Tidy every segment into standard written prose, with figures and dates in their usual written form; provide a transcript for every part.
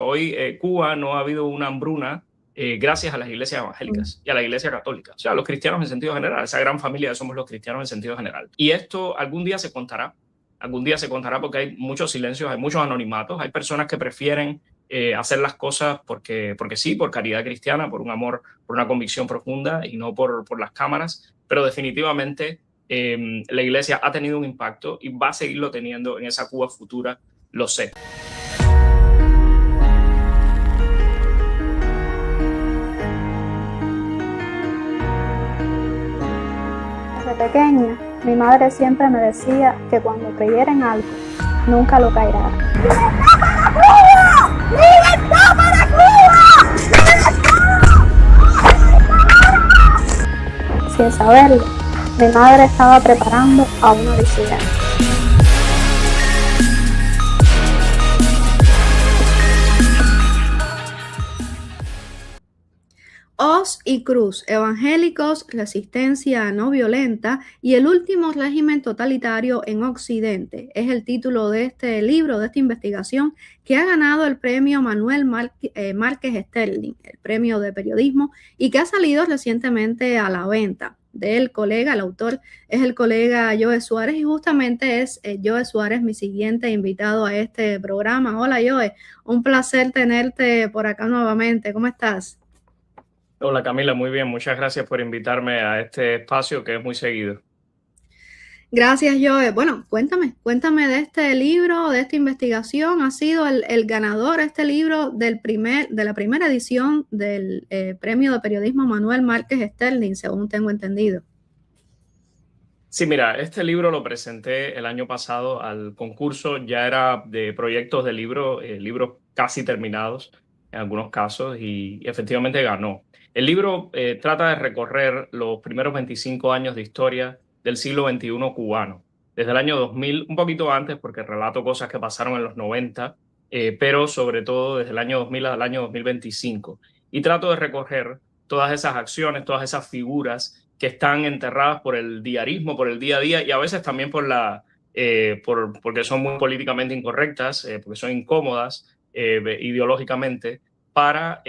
Hoy Cuba no ha habido una hambruna gracias a las iglesias evangélicas y a la iglesia católica. O sea, los cristianos en sentido general, esa gran familia somos los cristianos en sentido general. Y esto algún día se contará porque hay muchos silencios, hay muchos anonimatos, hay personas que prefieren hacer las cosas porque sí, por caridad cristiana, por un amor, por una convicción profunda y no por las cámaras, pero definitivamente la iglesia ha tenido un impacto y va a seguirlo teniendo en esa Cuba futura, lo sé. Desde pequeña, mi madre siempre me decía que cuando creyera en algo, nunca lo caerá. ¡Libertad para Cuba! ¡Libertad para Cuba! Sin saberlo, mi madre estaba preparando a una disidente. Hoz y Cruz, evangélicos, resistencia no violenta y el último régimen totalitario en Occidente. Es el título de este libro, de esta investigación, que ha ganado el premio Manuel Márquez Sterling, el premio de periodismo, y que ha salido recientemente a la venta. Del colega, el autor es el colega Joe Suárez, y justamente es Joe Suárez mi siguiente invitado a este programa. Hola Joe, un placer tenerte por acá nuevamente. ¿Cómo estás? Hola Camila, muy bien. Muchas gracias por invitarme a este espacio que es muy seguido. Gracias, Joe. Bueno, cuéntame de este libro, de esta investigación. Ha sido el ganador este libro de la primera edición del Premio de Periodismo Manuel Márquez Sterling, según tengo entendido. Sí, mira, este libro lo presenté el año pasado al concurso, ya era de proyectos de libros casi terminados en algunos casos, y efectivamente ganó. El libro trata de recorrer los primeros 25 años de historia del siglo XXI cubano, desde el año 2000, un poquito antes porque relato cosas que pasaron en los 90, pero sobre todo desde el año 2000 al año 2025. Y trato de recorrer todas esas acciones, todas esas figuras que están enterradas por el diarismo, por el día a día, y a veces también porque son muy políticamente incorrectas, porque son incómodas ideológicamente, para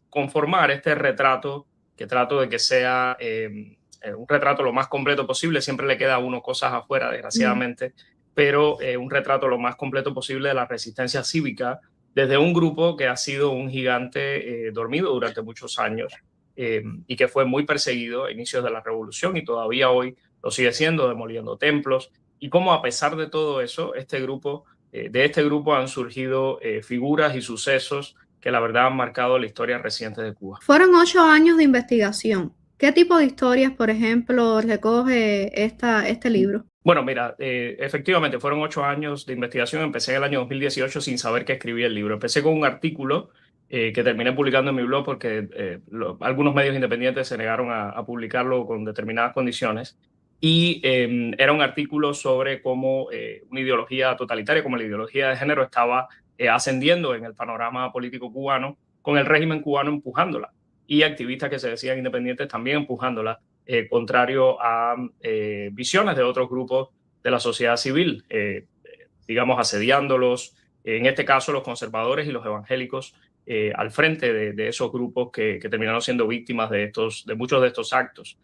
conformar este retrato, que trato de que sea un retrato lo más completo posible. Siempre le queda a uno cosas afuera, desgraciadamente, pero un retrato lo más completo posible de la resistencia cívica desde un grupo que ha sido un gigante dormido durante muchos años, y que fue muy perseguido a inicios de la revolución y todavía hoy lo sigue siendo, demoliendo templos, y cómo a pesar de todo eso, de este grupo han surgido figuras y sucesos que la verdad han marcado la historia reciente de Cuba. Fueron 8 años de investigación. ¿Qué tipo de historias, por ejemplo, recoge este libro? Bueno, mira, efectivamente fueron 8 años de investigación. Empecé en el año 2018 sin saber que escribía el libro. Empecé con un artículo que terminé publicando en mi blog porque algunos medios independientes se negaron a publicarlo con determinadas condiciones. Y era un artículo sobre cómo una ideología totalitaria, como la ideología de género, estaba ascendiendo en el panorama político cubano, con el régimen cubano empujándola, y activistas que se decían independientes también empujándola, contrario a visiones de otros grupos de la sociedad civil, digamos, asediándolos, en este caso los conservadores y los evangélicos, al frente de esos grupos que terminaron siendo víctimas de muchos de estos actos.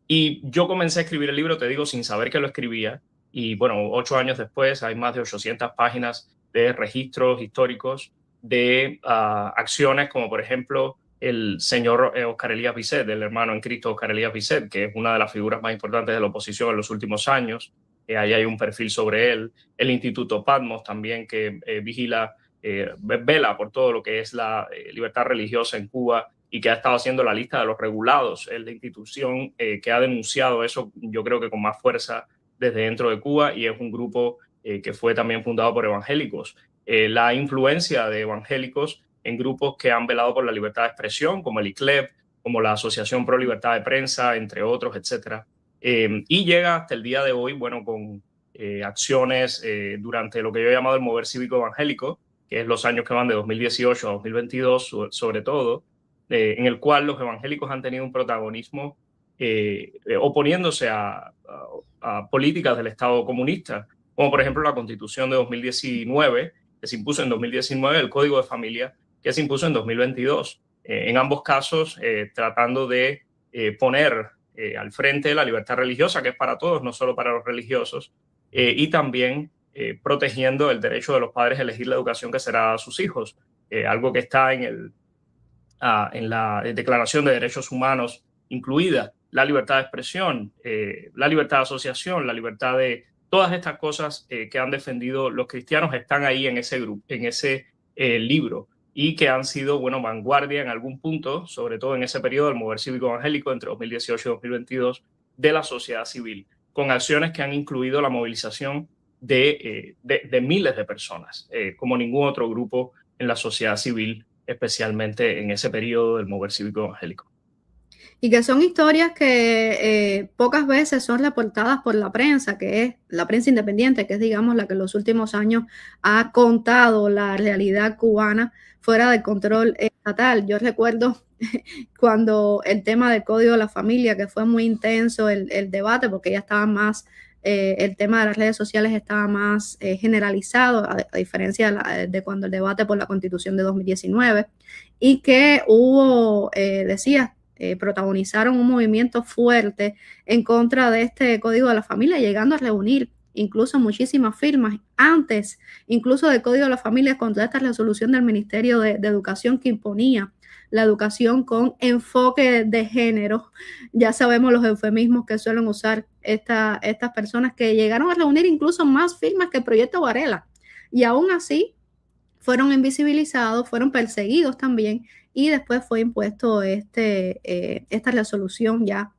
Y yo comencé a escribir el libro, te digo, sin saber que lo escribía, y bueno, 8 años después hay más de 800 páginas de registros históricos de acciones como, por ejemplo, el señor Oscar Elías Bisset, el hermano en Cristo Oscar Elías Bisset, que es una de las figuras más importantes de la oposición en los últimos años. Ahí hay un perfil sobre él. El Instituto Patmos también, que vela por todo lo que es la libertad religiosa en Cuba, y que ha estado haciendo la lista de los regulados. Es la institución que ha denunciado eso, yo creo que con más fuerza desde dentro de Cuba, y es un grupo que fue también fundado por evangélicos. La influencia de evangélicos en grupos que han velado por la libertad de expresión, como el ICLEP, como la Asociación Pro Libertad de Prensa, entre otros, etc. Y llega hasta el día de hoy, bueno, con acciones durante lo que yo he llamado el mover cívico evangélico, que es los años que van de 2018 a 2022, sobre todo, en el cual los evangélicos han tenido un protagonismo oponiéndose a políticas del Estado comunista, como por ejemplo la Constitución de 2019, que se impuso en 2019, el Código de Familia, que se impuso en 2022. En ambos casos, tratando de poner al frente la libertad religiosa, que es para todos, no solo para los religiosos, y también protegiendo el derecho de los padres a elegir la educación que será a sus hijos, algo que está en la Declaración de Derechos Humanos, incluida la libertad de expresión, la libertad de asociación, la libertad de todas estas cosas que han defendido los cristianos están ahí en ese grupo, en ese libro, y que han sido, bueno, vanguardia en algún punto, sobre todo en ese periodo del mover cívico evangélico entre 2018 y 2022 de la sociedad civil, con acciones que han incluido la movilización de miles de personas, como ningún otro grupo en la sociedad civil, especialmente en ese periodo del mover cívico evangélico. Y que son historias que pocas veces son reportadas por la prensa, que es la prensa independiente, que es, digamos, la que en los últimos años ha contado la realidad cubana fuera del control estatal. Yo recuerdo cuando el tema del Código de la Familia, que fue muy intenso el debate, porque ya estaba más, el tema de las redes sociales estaba más generalizado, a diferencia de cuando el debate por la Constitución de 2019, y que hubo, protagonizaron un movimiento fuerte en contra de este Código de la Familia, llegando a reunir incluso muchísimas firmas antes, incluso del Código de la Familia, contra esta resolución del Ministerio de Educación que imponía la educación con enfoque de género. Ya sabemos los eufemismos que suelen usar estas personas, que llegaron a reunir incluso más firmas que el Proyecto Varela, y aún así fueron invisibilizados, fueron perseguidos también, y después fue impuesto esta resolución ya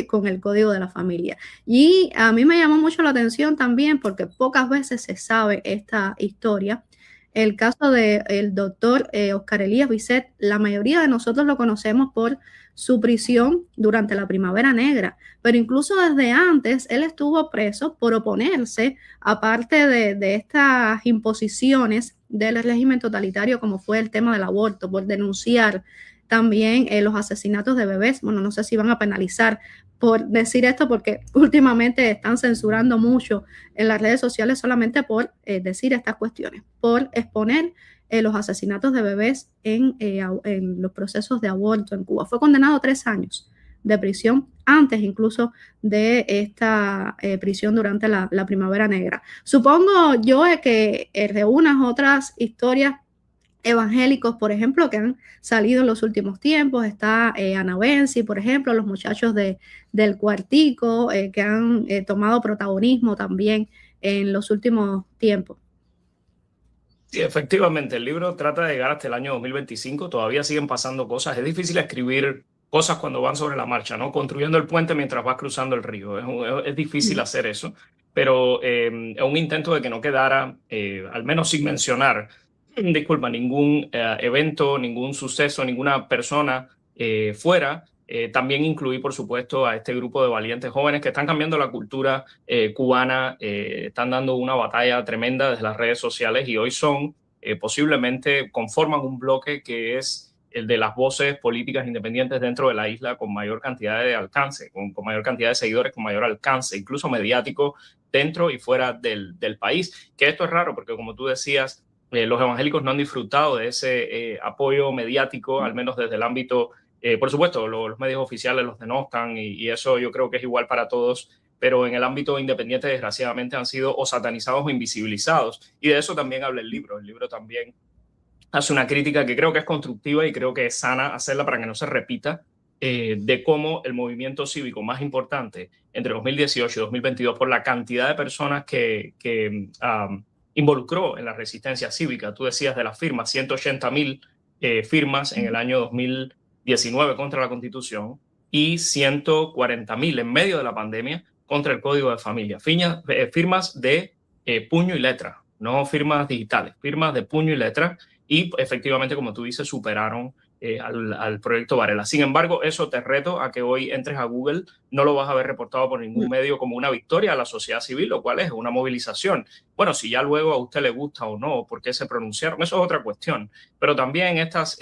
con el Código de la Familia. Y a mí me llamó mucho la atención también, porque pocas veces se sabe esta historia, el caso del doctor Oscar Elías Bisset. La mayoría de nosotros lo conocemos por su prisión durante la Primavera Negra, pero incluso desde antes él estuvo preso por oponerse, aparte de estas imposiciones del régimen totalitario, como fue el tema del aborto, por denunciar también los asesinatos de bebés. Bueno, no sé si van a penalizar por decir esto, porque últimamente están censurando mucho en las redes sociales solamente por decir estas cuestiones, por exponer los asesinatos de bebés en los procesos de aborto en Cuba. Fue condenado a 3 años de prisión, antes incluso de esta prisión durante la Primavera Negra. Supongo yo que reúnas otras historias evangélicos, por ejemplo, que han salido en los últimos tiempos. Está Ana Benzi, por ejemplo, los muchachos del Cuartico, que han tomado protagonismo también en los últimos tiempos. Sí, efectivamente, el libro trata de llegar hasta el año 2025, todavía siguen pasando cosas, es difícil escribir cosas cuando van sobre la marcha, ¿no? Construyendo el puente mientras vas cruzando el río, es difícil hacer eso, pero es un intento de que no quedara, al menos sin mencionar, ningún evento, ningún suceso, ninguna persona fuera. También incluí, por supuesto, a este grupo de valientes jóvenes que están cambiando la cultura cubana, están dando una batalla tremenda desde las redes sociales, y hoy son, posiblemente, conforman un bloque que es el de las voces políticas independientes dentro de la isla con mayor cantidad de alcance, con mayor cantidad de seguidores, con mayor alcance, incluso mediático, dentro y fuera del país. Que esto es raro porque, como tú decías, los evangélicos no han disfrutado de ese apoyo mediático, al menos desde el ámbito, por supuesto, los medios oficiales los denostan, y eso yo creo que es igual para todos, pero en el ámbito independiente, desgraciadamente, han sido o satanizados o invisibilizados, y de eso también habla el libro. El libro también hace una crítica que creo que es constructiva y creo que es sana hacerla para que no se repita, de cómo el movimiento cívico más importante entre 2018 y 2022, por la cantidad de personas que involucró en la resistencia cívica. Tú decías de las firmas, 180,000 firmas en el año 2019 contra la Constitución, y 140,000 en medio de la pandemia contra el Código de Familia. Firmas de puño y letra, no firmas digitales, firmas de puño y letra, y efectivamente, como tú dices, superaron al proyecto Varela. Sin embargo, eso te reto a que hoy entres a Google, no lo vas a ver reportado por ningún medio como una victoria a la sociedad civil, lo cual es una movilización. Bueno, si ya luego a usted le gusta o no, por qué se pronunciaron, eso es otra cuestión. Pero también estas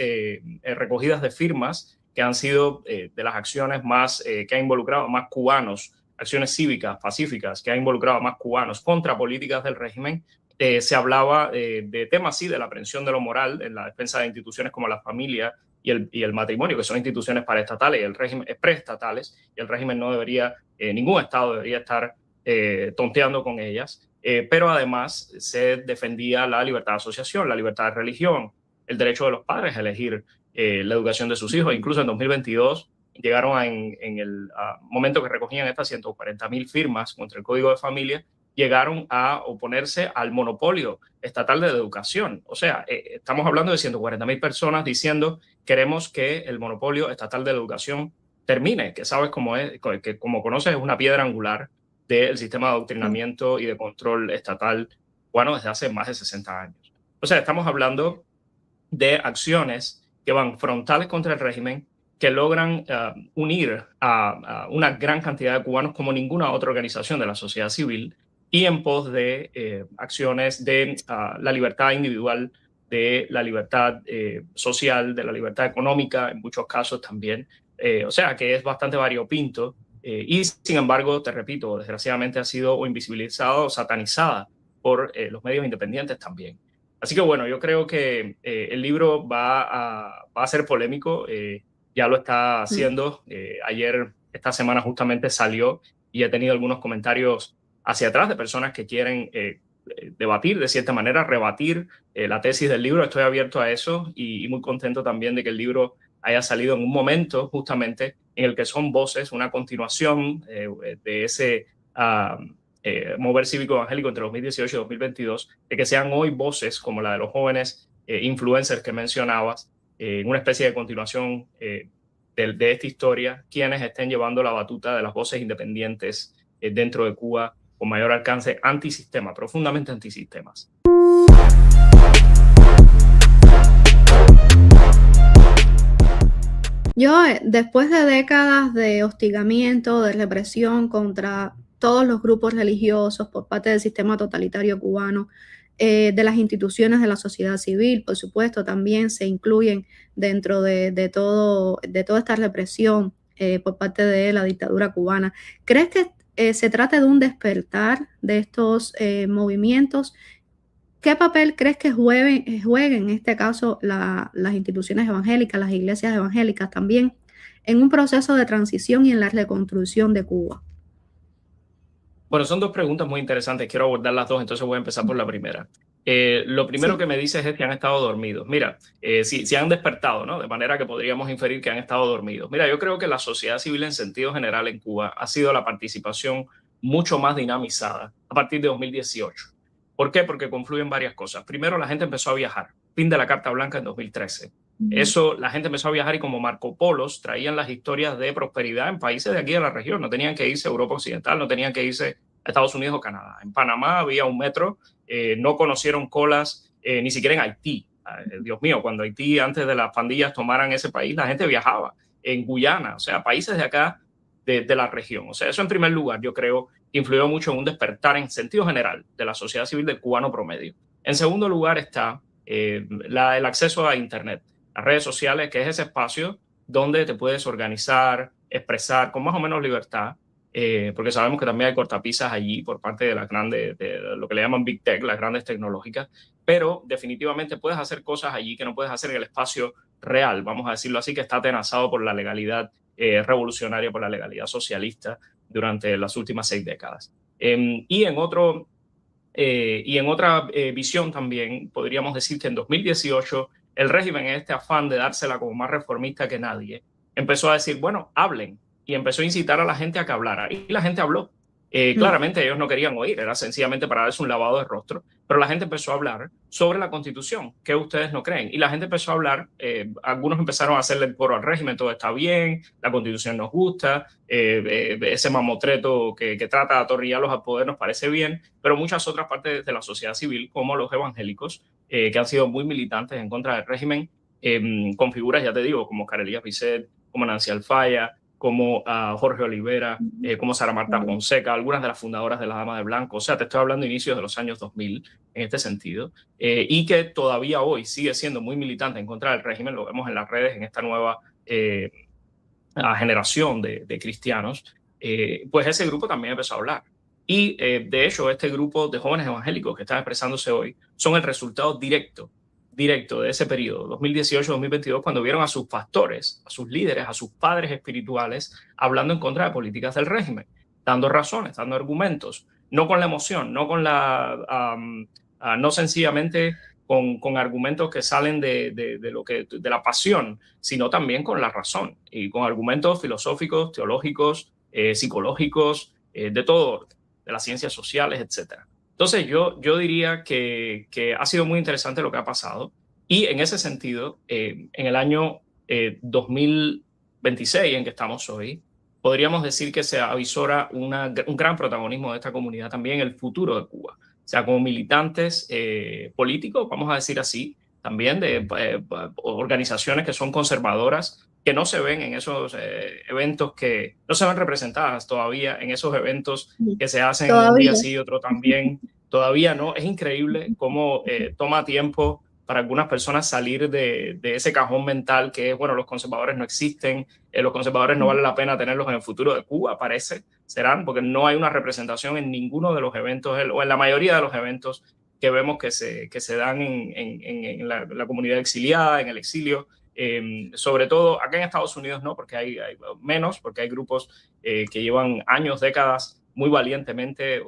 recogidas de firmas que han sido de las acciones más que ha involucrado a más cubanos, acciones cívicas, pacíficas, que ha involucrado a más cubanos contra políticas del régimen, se hablaba de temas, sí, de la aprehensión de lo moral, en la defensa de instituciones como la familia y el matrimonio, que son instituciones paraestatales y el régimen preestatales, y el régimen no debería, ningún Estado debería estar tonteando con ellas. Pero además se defendía la libertad de asociación, la libertad de religión, el derecho de los padres a elegir la educación de sus hijos. Incluso en 2022 llegaron en el momento que recogían estas 140.000 firmas contra el Código de Familia, llegaron a oponerse al monopolio estatal de educación. O sea, estamos hablando de 140.000 personas diciendo queremos que el monopolio estatal de la educación termine, que sabes cómo es, que como conoces es una piedra angular del sistema de adoctrinamiento y de control estatal cubano desde hace más de 60 años. O sea, estamos hablando de acciones que van frontales contra el régimen, que logran unir a una gran cantidad de cubanos como ninguna otra organización de la sociedad civil, y en pos de acciones de la libertad individual, de la libertad social, de la libertad económica, en muchos casos también. O sea, que es bastante variopinto y, sin embargo, te repito, desgraciadamente ha sido o invisibilizada o satanizada por los medios independientes también. Así que, bueno, yo creo que el libro va a ser polémico, ya lo está haciendo. Ayer, esta semana justamente salió y he tenido algunos comentarios hacia atrás de personas que quieren debatir, de cierta manera, rebatir la tesis del libro. Estoy abierto a eso y muy contento también de que el libro haya salido en un momento justamente en el que son voces, una continuación de ese mover cívico evangélico entre 2018 y 2022, de que sean hoy voces como la de los jóvenes influencers que mencionabas, en una especie de continuación de esta historia, quienes estén llevando la batuta de las voces independientes dentro de Cuba con mayor alcance antisistema, profundamente antisistemas. Yo, después de décadas de hostigamiento, de represión contra todos los grupos religiosos por parte del sistema totalitario cubano, de las instituciones de la sociedad civil, por supuesto, también se incluyen dentro de toda esta represión por parte de la dictadura cubana. ¿Crees que se trata de un despertar de estos movimientos? ¿Qué papel crees que jueguen en este caso las instituciones evangélicas, las iglesias evangélicas también, en un proceso de transición y en la reconstrucción de Cuba? Bueno, son dos preguntas muy interesantes. Quiero abordar las dos, entonces voy a empezar por la primera. Lo primero que me dices es que han estado dormidos. Mira, si han despertado, ¿no? De manera que podríamos inferir que han estado dormidos. Mira, yo creo que la sociedad civil en sentido general en Cuba ha sido la participación mucho más dinamizada a partir de 2018. ¿Por qué? Porque confluyen varias cosas. Primero, la gente empezó a viajar. Fin de la Carta Blanca en 2013. Eso, la gente empezó a viajar y como Marco Polos traían las historias de prosperidad en países de aquí de la región. No tenían que irse a Europa Occidental, no tenían que irse a Estados Unidos o Canadá. En Panamá había un metro, no conocieron colas, ni siquiera en Haití. Dios mío, cuando Haití, antes de las pandillas tomaran ese país, la gente viajaba. En Guyana, o sea, países de acá, de la región. O sea, eso en primer lugar, yo creo, influyó mucho en un despertar en sentido general de la sociedad civil del cubano promedio. En segundo lugar está el acceso a Internet, las redes sociales, que es ese espacio donde te puedes organizar, expresar con más o menos libertad, porque sabemos que también hay cortapisas allí por parte de las grandes, de lo que le llaman Big Tech, las grandes tecnológicas, pero definitivamente puedes hacer cosas allí que no puedes hacer en el espacio real, vamos a decirlo así, que está atenazado por la legalidad revolucionaria, por la legalidad socialista durante las últimas 6 décadas. Y en otra visión también podríamos decir que en 2018 el régimen, en este afán de dársela como más reformista que nadie, empezó a decir, bueno, hablen, y empezó a incitar a la gente a que hablara. Y la gente habló. Claramente ellos no querían oír, era sencillamente para darse un lavado de rostro, pero la gente empezó a hablar sobre la Constitución, que ustedes no creen. Y la gente empezó a hablar, algunos empezaron a hacerle el coro al régimen, todo está bien, la Constitución nos gusta, ese mamotreto que trata de atornillarlos al poder nos parece bien, pero muchas otras partes de la sociedad civil, como los evangélicos, que han sido muy militantes en contra del régimen, con figuras, ya te digo, como Carolina Bisset, como Nancy Alfaya, como Jorge Olivera, como Sara Marta Fonseca, algunas de las fundadoras de la Dama de Blanco. O sea, te estoy hablando de inicios de los años 2000 en este sentido, y que todavía hoy sigue siendo muy militante en contra del régimen. Lo vemos en las redes, en esta nueva generación de cristianos. Pues ese grupo también empezó a hablar. Y de hecho, este grupo de jóvenes evangélicos que están expresándose hoy son el resultado directo de ese periodo, 2018-2022, cuando vieron a sus pastores, a sus líderes, a sus padres espirituales hablando en contra de políticas del régimen, dando razones, dando argumentos, no con la emoción, no con no sencillamente con argumentos que salen de la pasión, sino también con la razón y con argumentos filosóficos, teológicos, psicológicos, de todo orden, de las ciencias sociales, etcétera. Entonces yo diría que ha sido muy interesante lo que ha pasado, y en ese sentido, en el año 2026 en que estamos hoy, podríamos decir que se avisora un gran protagonismo de esta comunidad también en el futuro de Cuba. O sea, como militantes políticos, vamos a decir así, también de organizaciones que son conservadoras, que no se ven en esos eventos, que no se ven representadas todavía en esos eventos que se hacen un día sí y otro también. Todavía no. Es increíble cómo toma tiempo para algunas personas salir de ese cajón mental que es, bueno, los conservadores no existen, los conservadores no vale la pena tenerlos en el futuro de Cuba, serán, porque no hay una representación en ninguno de los eventos, o en la mayoría de los eventos que vemos que se dan en la comunidad exiliada, en el exilio. Sobre todo acá en Estados Unidos no, porque hay menos, porque hay grupos que llevan años, décadas, muy valientemente,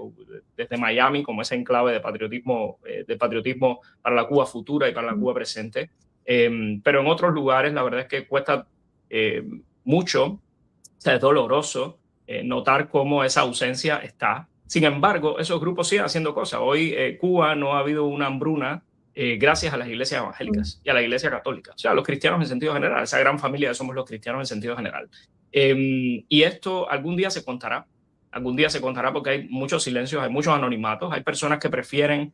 desde Miami, como ese enclave de patriotismo para la Cuba futura y para la Cuba presente. Pero en otros lugares la verdad es que cuesta mucho, o sea, es doloroso notar cómo esa ausencia está. Sin embargo, esos grupos siguen haciendo cosas. Hoy Cuba no ha habido una hambruna gracias a las iglesias evangélicas y a la iglesia católica. O sea, los cristianos en sentido general, esa gran familia somos los cristianos en sentido general. Y esto algún día se contará porque hay muchos silencios, hay muchos anonimatos, hay personas que prefieren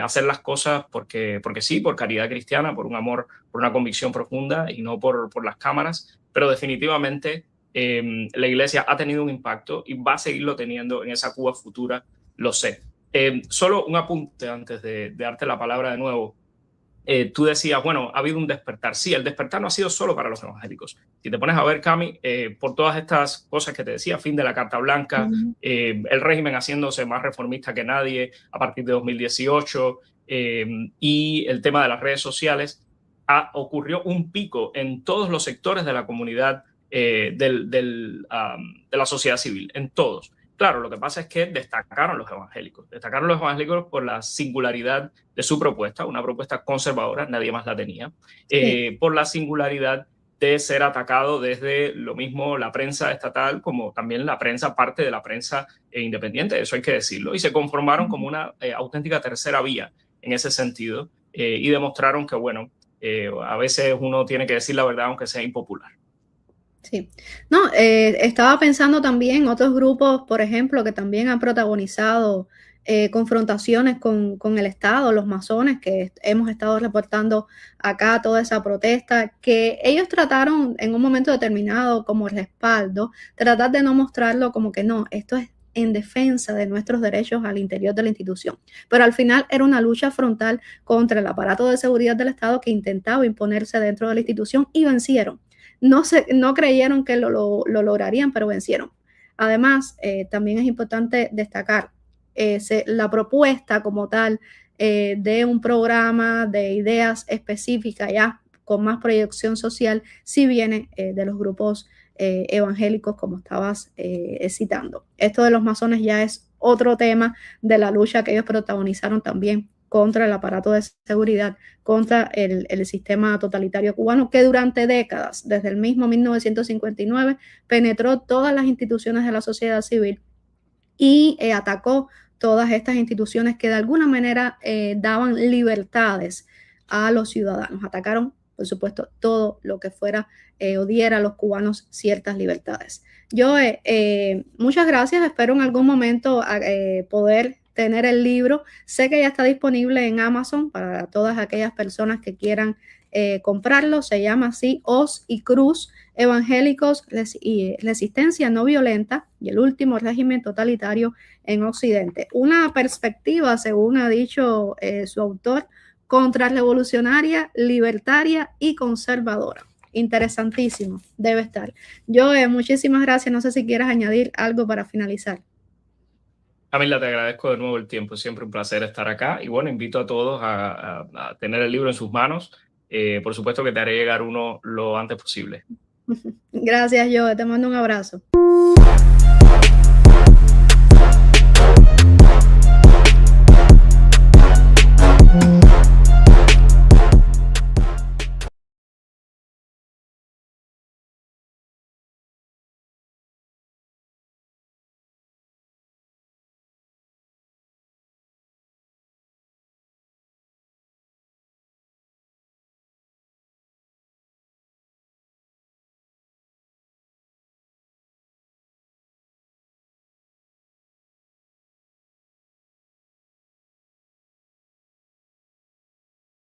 hacer las cosas porque sí, por caridad cristiana, por un amor, por una convicción profunda y no por las cámaras, pero definitivamente la iglesia ha tenido un impacto y va a seguirlo teniendo en esa Cuba futura, lo sé. Solo un apunte antes de darte la palabra de nuevo. Tú decías, bueno, ha habido un despertar. Sí, el despertar no ha sido solo para los evangélicos. Si te pones a ver, Cami, por todas estas cosas que te decía, fin de la Carta Blanca, el régimen haciéndose más reformista que nadie a partir de 2018, y el tema de las redes sociales, ocurrió un pico en todos los sectores de la comunidad, de la sociedad civil, en todos. Claro, lo que pasa es que destacaron los evangélicos por la singularidad de su propuesta, una propuesta conservadora, nadie más la tenía, por la singularidad de ser atacado desde lo mismo la prensa estatal como también la prensa, parte de la prensa independiente, eso hay que decirlo, y se conformaron como una auténtica tercera vía en ese sentido, y demostraron que, bueno, a veces uno tiene que decir la verdad aunque sea impopular. Sí, no, estaba pensando también otros grupos, por ejemplo, que también han protagonizado confrontaciones con el Estado, los masones, que hemos estado reportando acá toda esa protesta, que ellos trataron en un momento determinado como respaldo, tratar de no mostrarlo como que no, esto es en defensa de nuestros derechos al interior de la institución. Pero al final era una lucha frontal contra el aparato de seguridad del Estado que intentaba imponerse dentro de la institución y vencieron. No creyeron que lo lograrían, pero vencieron. Además, también es importante destacar la propuesta como tal de un programa de ideas específicas ya con más proyección social, si viene de los grupos evangélicos como estabas citando. Esto de los masones ya es otro tema de la lucha que ellos protagonizaron también contra el aparato de seguridad, contra el sistema totalitario cubano, que durante décadas, desde el mismo 1959, penetró todas las instituciones de la sociedad civil y atacó todas estas instituciones que de alguna manera daban libertades a los ciudadanos. Atacaron, por supuesto, todo lo que fuera o diera a los cubanos ciertas libertades. Yo, muchas gracias, espero en algún momento poder tener el libro. Sé que ya está disponible en Amazon para todas aquellas personas que quieran comprarlo. Se llama así, Hoz y Cruz, Evangélicos y Resistencia No Violenta y el último régimen totalitario en Occidente. Una perspectiva, según ha dicho su autor, contrarrevolucionaria, libertaria y conservadora. Interesantísimo, debe estar. Yo, muchísimas gracias. No sé si quieras añadir algo para finalizar. Camila, te agradezco de nuevo el tiempo, siempre un placer estar acá y bueno, invito a todos a tener el libro en sus manos. Por supuesto que te haré llegar uno lo antes posible. Gracias, yo te mando un abrazo.